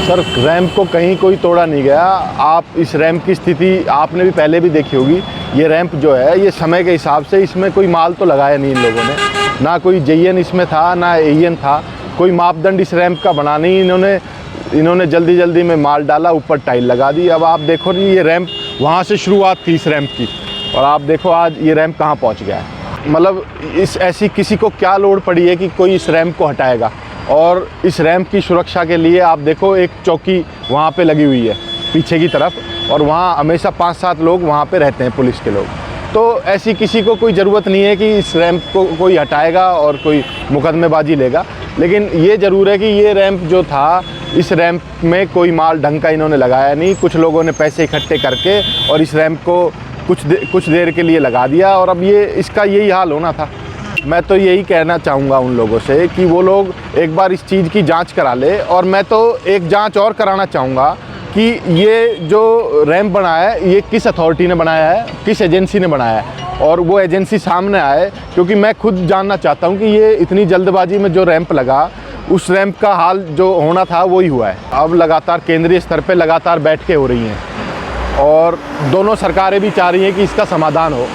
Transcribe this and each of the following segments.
Sir ramp को कहीं कोई तोड़ा नहीं गया। आप इस रैंप की स्थिति आपने भी पहले भी देखी होगी। ये रैंप जो है ये समय के हिसाब से इसमें कोई माल तो लगाया नहीं इन लोगों ने, ना कोई जेईएन इसमें था ना एईएन था, कोई मापदंड इस रैंप का बना नहीं। इन्होंने जल्दी जल्दी में माल डाला, ऊपर टाइल लगा दी। अब आप देखो नहीं, ये रैंप वहाँ से शुरुआत थी इस रैंप की, और आप देखो आज ये रैंप कहाँ पहुँच गया है। मतलब इस ऐसी किसी को क्या लोड़ पड़ी है कि कोई इस रैंप को हटाएगा। और इस रैंप की सुरक्षा के लिए आप देखो एक चौकी वहाँ पे लगी हुई है पीछे की तरफ, और वहाँ हमेशा 5-7 लोग वहाँ पे रहते हैं, पुलिस के लोग। तो ऐसी किसी को कोई ज़रूरत नहीं है कि इस रैंप को कोई हटाएगा और कोई मुकदमेबाजी लेगा। लेकिन ये ज़रूर है कि ये रैंप जो था, इस रैंप में कोई माल ढंग का इन्होंने लगाया नहीं। कुछ लोगों ने पैसे इकट्ठे करके और इस रैंप को कुछ देर के लिए लगा दिया, और अब ये इसका यही हाल होना था। मैं तो यही कहना चाहूँगा उन लोगों से कि वो लोग एक बार इस चीज़ की जांच करा ले। और मैं तो एक जांच और कराना चाहूँगा कि ये जो रैंप बनाया है ये किस अथॉरिटी ने बनाया है, किस एजेंसी ने बनाया है, और वो एजेंसी सामने आए। क्योंकि मैं खुद जानना चाहता हूँ कि ये इतनी जल्दबाजी में जो रैंप लगा, उस रैंप का हाल जो होना था वही हुआ है। अब लगातार केंद्रीय स्तर पर लगातार बैठकें हो रही हैं, और दोनों सरकारें भी चाह रही हैं कि इसका समाधान हो।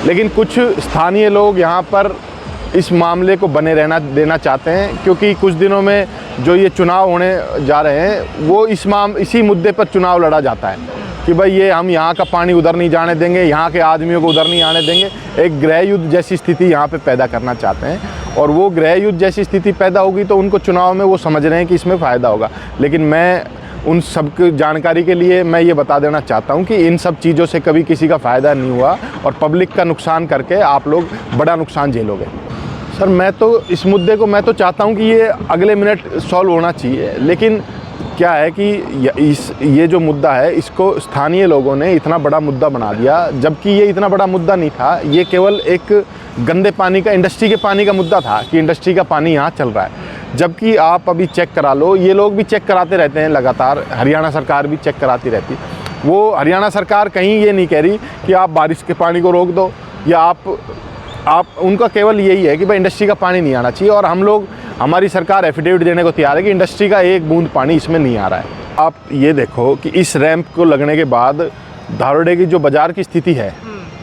लेकिन कुछ स्थानीय लोग यहाँ पर इस मामले को बने रहना देना चाहते हैं, क्योंकि कुछ दिनों में जो ये चुनाव होने जा रहे हैं वो इसी मुद्दे पर चुनाव लड़ा जाता है कि भाई ये हम यहाँ का पानी उधर नहीं जाने देंगे, यहाँ के आदमियों को उधर नहीं आने देंगे। एक गृह युद्ध जैसी स्थिति यहाँ पे पैदा करना चाहते हैं, और वो गृह युद्ध जैसी स्थिति पैदा होगी तो उनको चुनाव में वो समझ रहे हैं कि इसमें फ़ायदा होगा। लेकिन मैं उन सब की जानकारी के लिए मैं ये बता देना चाहता हूँ कि इन सब चीज़ों से कभी किसी का फ़ायदा नहीं हुआ, और पब्लिक का नुकसान करके आप लोग बड़ा नुकसान झेलोगे। सर मैं तो इस मुद्दे को मैं तो चाहता हूँ कि ये अगले मिनट सॉल्व होना चाहिए। लेकिन क्या है कि ये जो मुद्दा है इसको स्थानीय लोगों ने इतना बड़ा मुद्दा बना दिया, जबकि ये इतना बड़ा मुद्दा नहीं था। ये केवल एक गंदे पानी का, इंडस्ट्री के पानी का मुद्दा था कि इंडस्ट्री का पानी यहाँ चल रहा है। जबकि आप अभी चेक करा लो, ये लोग भी चेक कराते रहते हैं लगातार, हरियाणा सरकार भी चेक कराती रहती है। वो हरियाणा सरकार कहीं ये नहीं कह रही कि आप बारिश के पानी को रोक दो, या आप उनका केवल यही है कि भाई इंडस्ट्री का पानी नहीं आना चाहिए। और हम लोग, हमारी सरकार एफिडेविट देने को तैयार है कि इंडस्ट्री का एक बूंद पानी इसमें नहीं आ रहा है। आप ये देखो कि इस रैंप को लगने के बाद धारोडे की जो बाज़ार की स्थिति है,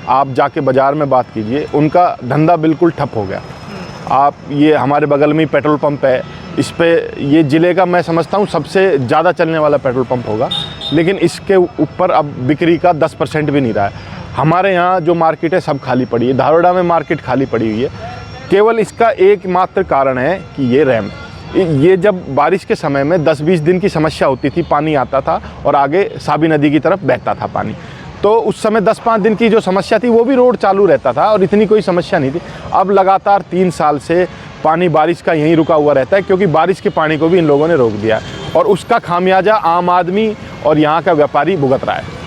आप जाके बाज़ार में बात कीजिए, उनका धंधा बिल्कुल ठप हो गया। आप ये हमारे बगल में पेट्रोल पंप है, इस पे ये ज़िले का मैं समझता हूँ सबसे ज़्यादा चलने वाला पेट्रोल पंप होगा, लेकिन इसके ऊपर अब बिक्री का 10% भी नहीं रहा है। हमारे यहाँ जो मार्केट है सब खाली पड़ी है, धारोडा में मार्केट खाली पड़ी हुई है। केवल इसका एकमात्र कारण है कि ये रैंप, ये जब बारिश के समय में 10-20 दिन की समस्या होती थी, पानी आता था और आगे साबी नदी की तरफ बहता था पानी, तो उस समय 10-5 दिन की जो समस्या थी वो भी रोड चालू रहता था और इतनी कोई समस्या नहीं थी। अब लगातार 3 साल से पानी बारिश का यहीं रुका हुआ रहता है, क्योंकि बारिश के पानी को भी इन लोगों ने रोक दिया, और उसका खामियाजा आम आदमी और यहाँ का व्यापारी भुगत रहा है।